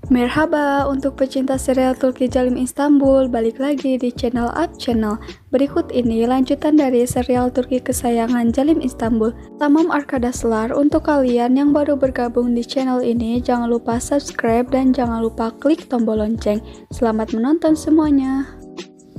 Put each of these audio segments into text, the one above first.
Merhaba untuk pecinta serial Turki Jalim Istanbul, balik lagi di channel Up Channel. Berikut ini lanjutan dari serial Turki kesayangan Jalim Istanbul, Tamam Arkadaşlar. Untuk kalian yang baru bergabung di channel ini, jangan lupa subscribe dan jangan lupa klik tombol lonceng. Selamat menonton semuanya.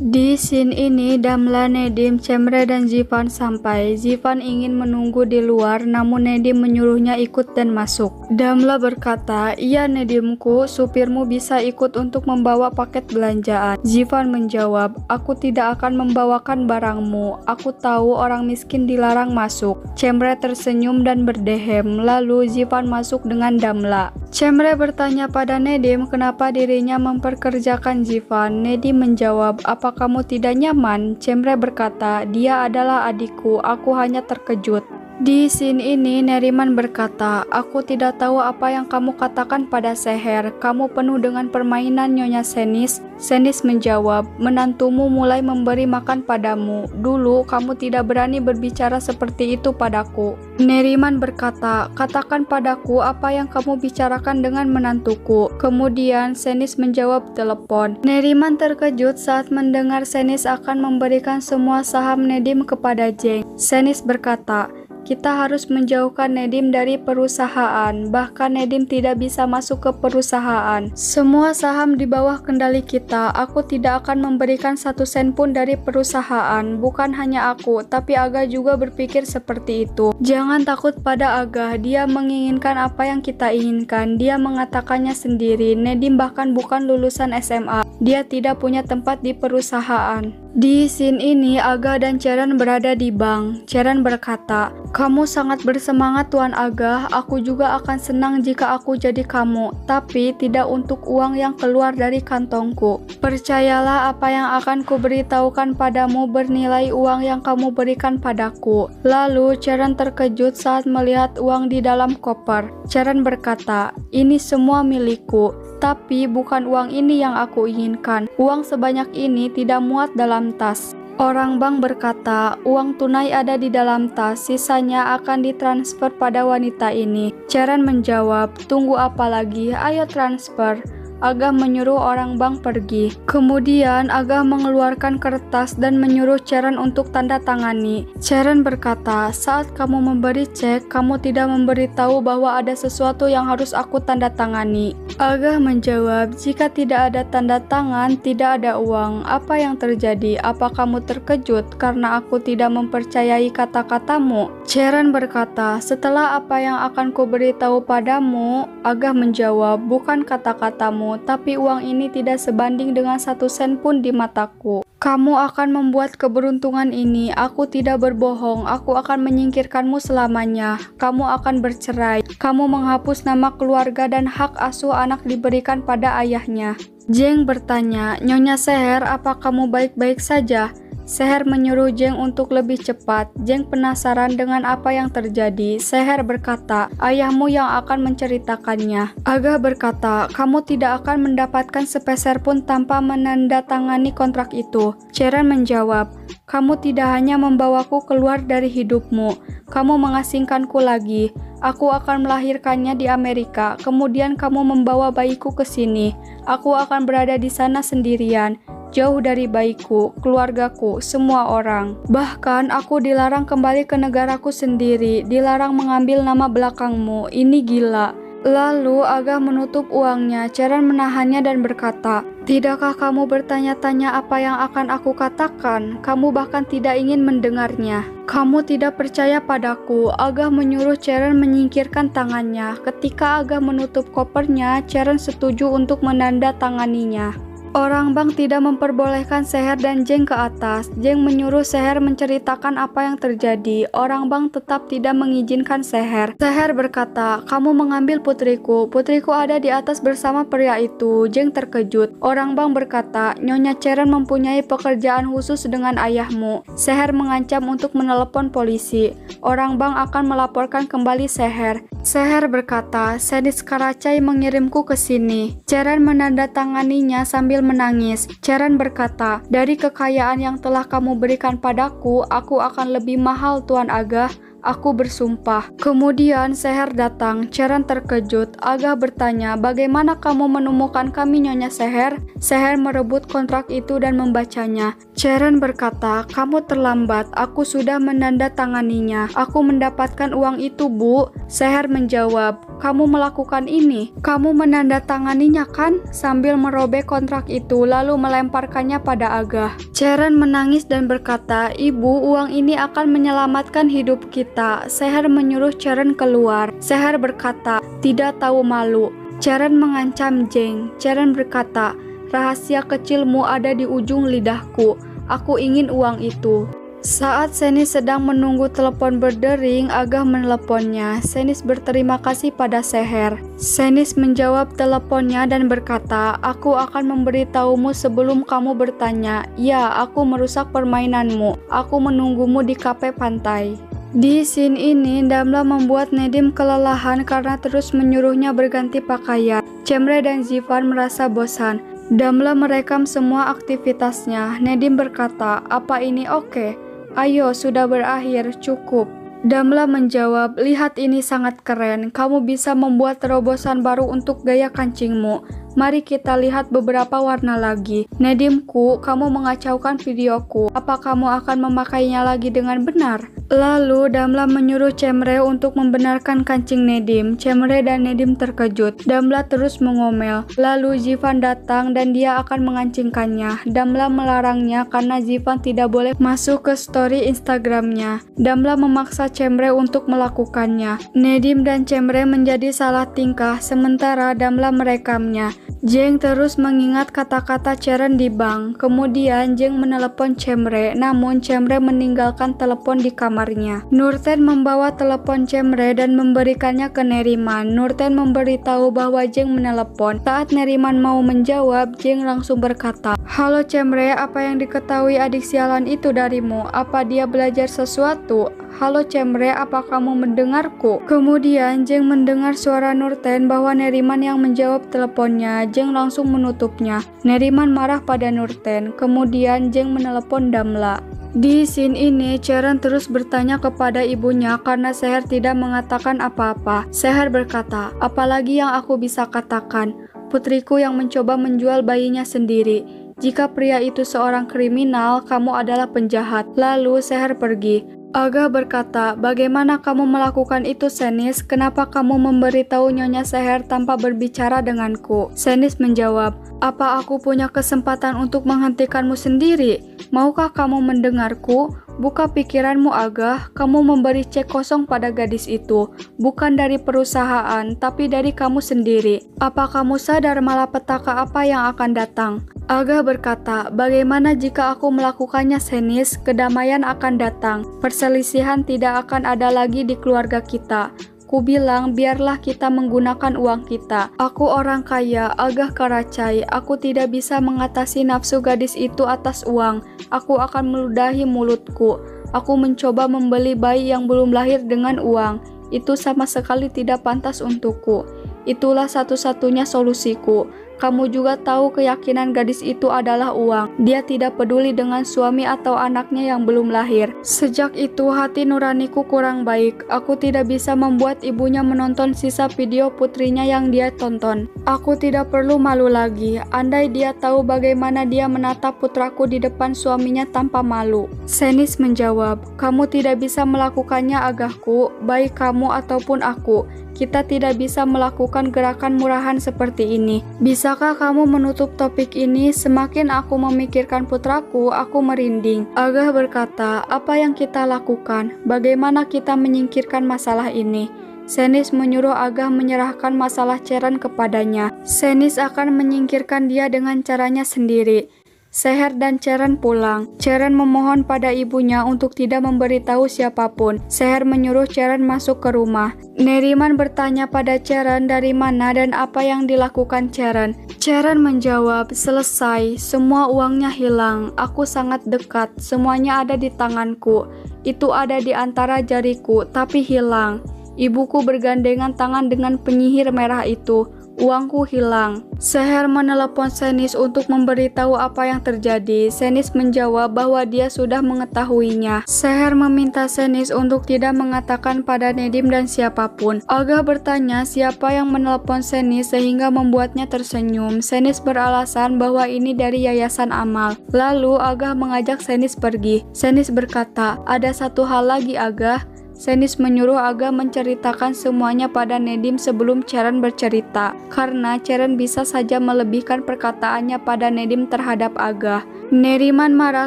Di scene ini, Damla, Nedim, Cemre, dan Zivan sampai. Zivan ingin menunggu di luar, namun Nedim menyuruhnya ikut dan masuk. Damla berkata, "Iya Nedimku, supirmu bisa ikut untuk membawa paket belanjaan." Zivan menjawab, "Aku tidak akan membawakan barangmu. Aku tahu orang miskin dilarang masuk." Cemre tersenyum dan berdehem, lalu Zivan masuk dengan Damla. Cemre bertanya pada Nedim kenapa dirinya memperkerjakan Zivan. Nedim menjawab, "Apa kamu tidak nyaman?" Cemre berkata, "Dia adalah adikku, aku hanya terkejut." Di scene ini, Neriman berkata, "Aku tidak tahu apa yang kamu katakan pada Seher. Kamu penuh dengan permainan Nyonya Senis." Senis menjawab, "Menantumu mulai memberi makan padamu. Dulu kamu tidak berani berbicara seperti itu padaku." Neriman berkata, "Katakan padaku apa yang kamu bicarakan dengan menantuku." Kemudian Senis menjawab telepon. Neriman terkejut saat mendengar Senis akan memberikan semua saham Nedim kepada Jeng. Senis berkata, "Kita harus menjauhkan Nedim dari perusahaan, bahkan Nedim tidak bisa masuk ke perusahaan. Semua saham di bawah kendali kita, aku tidak akan memberikan 1 sen pun dari perusahaan. Bukan hanya aku, tapi Aga juga berpikir seperti itu. Jangan takut pada Aga, dia menginginkan apa yang kita inginkan, dia mengatakannya sendiri. Nedim bahkan bukan lulusan SMA, dia tidak punya tempat di perusahaan." Di scene ini, Aga dan Ceren berada di bank. Ceren berkata, "Kamu sangat bersemangat Tuan Aga, aku juga akan senang jika aku jadi kamu, tapi tidak untuk uang yang keluar dari kantongku. Percayalah apa yang akan kuberitahukan padamu bernilai uang yang kamu berikan padaku." Lalu Ceren terkejut saat melihat uang di dalam koper. Ceren berkata, "Ini semua milikku. Tapi bukan uang ini yang aku inginkan. Uang sebanyak ini tidak muat dalam tas." Orang bank berkata, "Uang tunai ada di dalam tas, sisanya akan ditransfer pada wanita ini." Ceren menjawab, "Tunggu apa lagi? Ayo transfer." Aga menyuruh orang bank pergi. Kemudian Aga mengeluarkan kertas dan menyuruh Ceren untuk tanda tangani. Ceren berkata, "Saat kamu memberi cek, kamu tidak memberitahu bahwa ada sesuatu yang harus aku tanda tangani." Aga menjawab, "Jika tidak ada tanda tangan, tidak ada uang. Apa yang terjadi? Apa kamu terkejut karena aku tidak mempercayai kata-katamu?" Ceren berkata, "Setelah apa yang akan kuberitahu padamu." Aga menjawab, "Bukan kata-katamu, tapi uang ini tidak sebanding dengan 1 sen pun di mataku. Kamu akan membuat keberuntungan ini. Aku tidak berbohong. Aku akan menyingkirkanmu selamanya. Kamu akan bercerai. Kamu menghapus nama keluarga dan hak asuh anak diberikan pada ayahnya." Jeng bertanya, "Nyonya Seher, apa kamu baik-baik saja?" Seher menyuruh Jeng untuk lebih cepat. Jeng penasaran dengan apa yang terjadi. Seher berkata, "Ayahmu yang akan menceritakannya." Aga berkata, "Kamu tidak akan mendapatkan sepeser pun tanpa menandatangani kontrak itu." Ceren menjawab, "Kamu tidak hanya membawaku keluar dari hidupmu, kamu mengasingkanku lagi. Aku akan melahirkannya di Amerika, kemudian kamu membawa bayiku ke sini. Aku akan berada di sana sendirian, jauh dari bayiku, keluargaku, semua orang. Bahkan aku dilarang kembali ke negaraku sendiri, dilarang mengambil nama belakangmu. Ini gila." Lalu Aga menutup uangnya. Ceren menahannya dan berkata, "Tidakkah kamu bertanya-tanya apa yang akan aku katakan? Kamu bahkan tidak ingin mendengarnya. Kamu tidak percaya padaku." Aga menyuruh Ceren menyingkirkan tangannya. Ketika Aga menutup kopernya, Ceren setuju untuk menandatanganinya. Orang bank tidak memperbolehkan Seher dan Jeng ke atas. Jeng menyuruh Seher menceritakan apa yang terjadi. Orang bank tetap tidak mengizinkan Seher. Seher berkata, "Kamu mengambil putriku. Putriku ada di atas bersama pria itu." Jeng terkejut. Orang bank berkata, "Nyonya Ceren mempunyai pekerjaan khusus dengan ayahmu." Seher mengancam untuk menelepon polisi. Orang bank akan melaporkan kembali Seher. Seher berkata, "Senis Karacay mengirimku ke sini." Ceren menandatanganinya sambil menangis. Ceren berkata, "Dari kekayaan yang telah kamu berikan padaku, aku akan lebih mahal Tuan Aga. Aku bersumpah. Kemudian Seher datang. Cheren terkejut. Agah bertanya, bagaimana kamu menemukan kami, Nyonya Seher? Seher merebut kontrak itu dan membacanya. Cheren berkata, kamu terlambat. Aku sudah menandatanganinya. Aku mendapatkan uang itu, Bu. Seher menjawab, kamu melakukan ini. Kamu menandatanganinya kan? Sambil merobek kontrak itu lalu melemparkannya pada Agah. Cheren menangis dan berkata, Ibu, uang ini akan menyelamatkan hidup kita. Seher menyuruh Cheren keluar. Seher berkata, tidak tahu malu. Cheren mengancam Jeng. Cheren berkata, rahasia kecilmu ada di ujung lidahku. Aku ingin uang itu. Saat Senis sedang menunggu telepon berdering, Agah meneleponnya. Senis berterima kasih pada Seher. Senis menjawab teleponnya dan berkata, aku akan memberitahumu sebelum kamu bertanya. Ya, aku merusak permainanmu. Aku menunggumu di kafe pantai. Di scene ini, Damla membuat Nedim kelelahan karena terus menyuruhnya berganti pakaian. Cemre dan Zivan merasa bosan. Damla merekam semua aktivitasnya. Nedim berkata, apa ini oke? Ayo, sudah berakhir, cukup. Damla menjawab, lihat ini sangat keren. Kamu bisa membuat terobosan baru untuk gaya kancingmu. Mari kita lihat beberapa warna lagi. Nedimku, kamu mengacaukan videoku. Apa kamu akan memakainya lagi dengan benar? Lalu Damla menyuruh Cemre untuk membenarkan kancing Nedim. Cemre dan Nedim terkejut. Damla terus mengomel. Lalu Zivan datang dan dia akan mengancingkannya. Damla melarangnya karena Zivan tidak boleh masuk ke story Instagramnya. Damla memaksa Cemre untuk melakukannya. Nedim dan Cemre menjadi salah tingkah sementara Damla merekamnya. Jeng terus mengingat kata-kata Cheren di bank. Kemudian Jeng menelepon Cemre, namun Cemre meninggalkan telepon di kamarnya. Nurten membawa telepon Cemre dan memberikannya ke Neriman. Nurten memberitahu bahwa Jeng menelepon. Saat Neriman mau menjawab, Jeng langsung berkata, halo Cemre, apa yang diketahui adik sialan itu darimu? Apa dia belajar sesuatu? Halo Cemre, apa kamu mendengarku? Kemudian Jeng mendengar suara Nurten bahwa Neriman yang menjawab teleponnya. Jeng langsung menutupnya. Neriman marah pada Nurten. Kemudian Jeng menelepon Damla. Di scene ini, Cheren terus bertanya kepada ibunya karena Seher tidak mengatakan apa-apa. Seher berkata, apalagi yang aku bisa katakan? Putriku yang mencoba menjual bayinya sendiri. Jika pria itu seorang kriminal, kamu adalah penjahat. Lalu Seher pergi. Agah berkata, bagaimana kamu melakukan itu Senis? Kenapa kamu memberitahu Nyonya Seher tanpa berbicara denganku? Senis menjawab, apa aku punya kesempatan untuk menghentikanmu sendiri? Maukah kamu mendengarku? Buka pikiranmu Agah, kamu memberi cek kosong pada gadis itu. Bukan dari perusahaan, tapi dari kamu sendiri. Apa kamu sadar malapetaka apa yang akan datang? Agah berkata, bagaimana jika aku melakukannya Senis? Kedamaian akan datang. Perselisihan tidak akan ada lagi di keluarga kita. Ku bilang, biarlah kita menggunakan uang kita. Aku orang kaya, Agah Karacai. Aku tidak bisa mengatasi nafsu gadis itu atas uang. Aku akan meludahi mulutku. Aku mencoba membeli bayi yang belum lahir dengan uang. Itu sama sekali tidak pantas untukku. Itulah satu-satunya solusiku. Kamu juga tahu keyakinan gadis itu adalah uang. Dia tidak peduli dengan suami atau anaknya yang belum lahir. Sejak itu hati nuraniku kurang baik. Aku tidak bisa membuat ibunya menonton sisa video putrinya yang dia tonton. Aku tidak perlu malu lagi. Andai dia tahu bagaimana dia menatap putraku di depan suaminya tanpa malu. Senis menjawab, kamu tidak bisa melakukannya Agahku, baik kamu ataupun aku. Kita tidak bisa melakukan gerakan murahan seperti ini. Bisakah kamu menutup topik ini? Semakin aku memikirkan putraku, aku merinding. Agah berkata, apa yang kita lakukan? Bagaimana kita menyingkirkan masalah ini? Senis menyuruh Agah menyerahkan masalah Cheren kepadanya. Senis akan menyingkirkan dia dengan caranya sendiri. Seher dan Cheren pulang. Cheren memohon pada ibunya untuk tidak memberitahu siapapun. Seher menyuruh Cheren masuk ke rumah. Neriman bertanya pada Cheren dari mana dan apa yang dilakukan Cheren. Cheren menjawab, selesai, semua uangnya hilang. Aku sangat dekat, semuanya ada di tanganku. Itu ada di antara jariku, tapi hilang. Ibuku bergandengan tangan dengan penyihir merah itu. uangku hilang. Seher menelepon Senis untuk memberitahu apa yang terjadi. Senis menjawab bahwa dia sudah mengetahuinya. Seher meminta Senis untuk tidak mengatakan pada Nedim dan siapapun. Agah bertanya siapa yang menelepon Senis sehingga membuatnya tersenyum. Senis beralasan bahwa ini dari Yayasan Amal. Lalu Agah mengajak Senis pergi. Senis berkata, ada satu hal lagi Agah. Senis menyuruh Agah menceritakan semuanya pada Nedim sebelum Ceren bercerita, karena Ceren bisa saja melebihkan perkataannya pada Nedim terhadap Agah. Neriman marah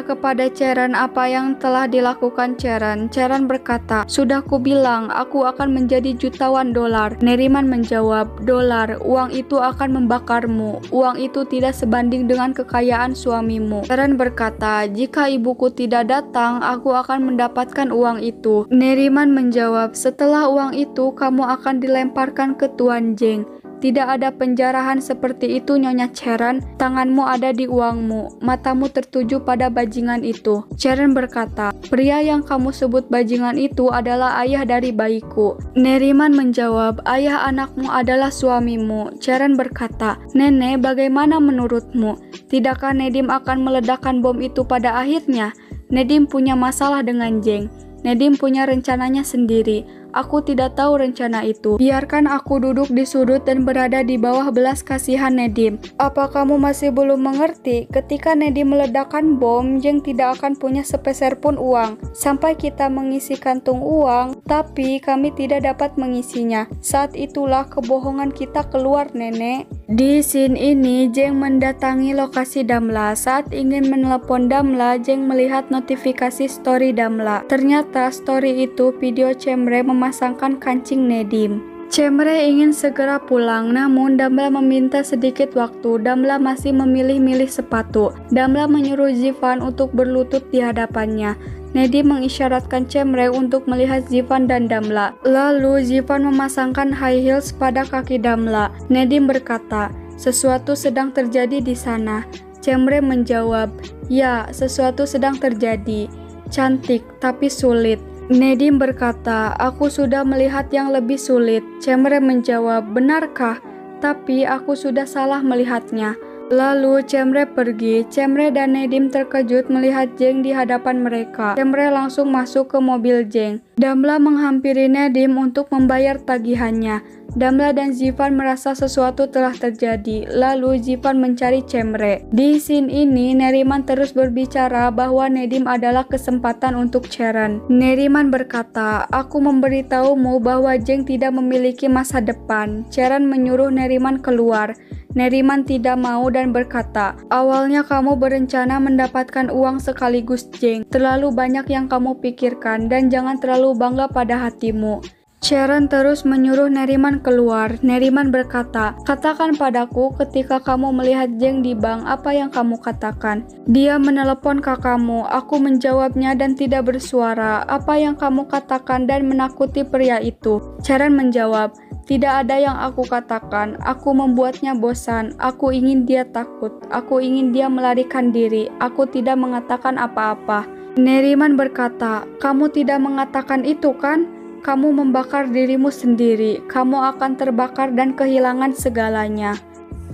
kepada Ceren apa yang telah dilakukan Ceren. Ceren berkata, sudah kubilang aku akan menjadi jutawan dolar. Neriman menjawab, dolar, uang itu akan membakarmu. Uang itu tidak sebanding dengan kekayaan suamimu. Ceren berkata, jika ibuku tidak datang, aku akan mendapatkan uang itu. Neriman menjawab, setelah uang itu kamu akan dilemparkan ke Tuan Jeng. Tidak ada penjarahan seperti itu Nyonya Ceren, tanganmu ada di uangmu, matamu tertuju pada bajingan itu. Ceren berkata, pria yang kamu sebut bajingan itu adalah ayah dari bayiku. Neriman menjawab, ayah anakmu adalah suamimu. Ceren berkata, nenek bagaimana menurutmu? Tidakkah Nedim akan meledakkan bom itu pada akhirnya? Nedim punya masalah dengan Jeng. Nedim punya rencananya sendiri. Aku tidak tahu rencana itu. Biarkan aku duduk di sudut dan berada di bawah belas kasihan Nedim. Apa kamu masih belum mengerti? Ketika Nedim meledakkan bom, Jeng tidak akan punya sepeser pun uang. Sampai kita mengisi kantung uang, tapi kami tidak dapat mengisinya. Saat itulah kebohongan kita keluar, nenek. Di scene ini, Jeng mendatangi lokasi Damla. Saat ingin menelepon Damla, Jeng melihat notifikasi story Damla. Ternyata story itu video Cemre memasangkan kancing Nedim. Cemre ingin segera pulang, namun Damla meminta sedikit waktu. Damla masih memilih-milih sepatu. Damla menyuruh Zivan untuk berlutut di hadapannya. Nedim mengisyaratkan Cemre untuk melihat Zivan dan Damla. Lalu Zivan memasangkan high heels pada kaki Damla. Nedim berkata, sesuatu sedang terjadi di sana. Cemre menjawab, ya, sesuatu sedang terjadi. Cantik, tapi sulit. Nedim berkata, aku sudah melihat yang lebih sulit. Cemre menjawab, benarkah? Tapi aku sudah salah melihatnya. Lalu Cemre pergi. Cemre dan Nedim terkejut melihat Jeng di hadapan mereka. Cemre langsung masuk ke mobil Jeng. Damla menghampiri Nedim untuk membayar tagihannya. Damla dan Zivan merasa sesuatu telah terjadi. Lalu Zivan mencari Cemre. Di scene ini Neriman terus berbicara bahwa Nedim adalah kesempatan untuk Ceren. Neriman berkata, aku memberitahumu bahwa Jeng tidak memiliki masa depan. Ceren menyuruh Neriman keluar. Neriman tidak mau dan berkata, awalnya kamu berencana mendapatkan uang sekaligus Jeng. Terlalu banyak yang kamu pikirkan dan jangan terlalu bangga pada hatimu. Ceren terus menyuruh Neriman keluar. Neriman berkata, katakan padaku ketika kamu melihat Jeng di bank apa yang kamu katakan. Dia menelepon kakakmu. Aku menjawabnya dan tidak bersuara. Apa yang kamu katakan dan menakuti pria itu? Ceren menjawab, tidak ada yang aku katakan. Aku membuatnya bosan. Aku ingin dia takut. Aku ingin dia melarikan diri. Aku tidak mengatakan apa-apa. Neriman berkata, kamu tidak mengatakan itu kan? Kamu membakar dirimu sendiri. Kamu akan terbakar dan kehilangan segalanya.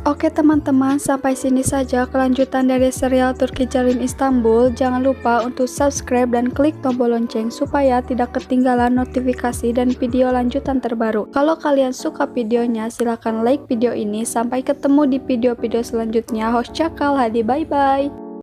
Oke teman-teman, sampai sini saja kelanjutan dari serial Turki Jalim Istanbul. Jangan lupa untuk subscribe dan klik tombol lonceng supaya tidak ketinggalan notifikasi dan video lanjutan terbaru. Kalau kalian suka videonya, silahkan like video ini. Sampai ketemu di video-video selanjutnya. Host Cakal Hadi, bye-bye.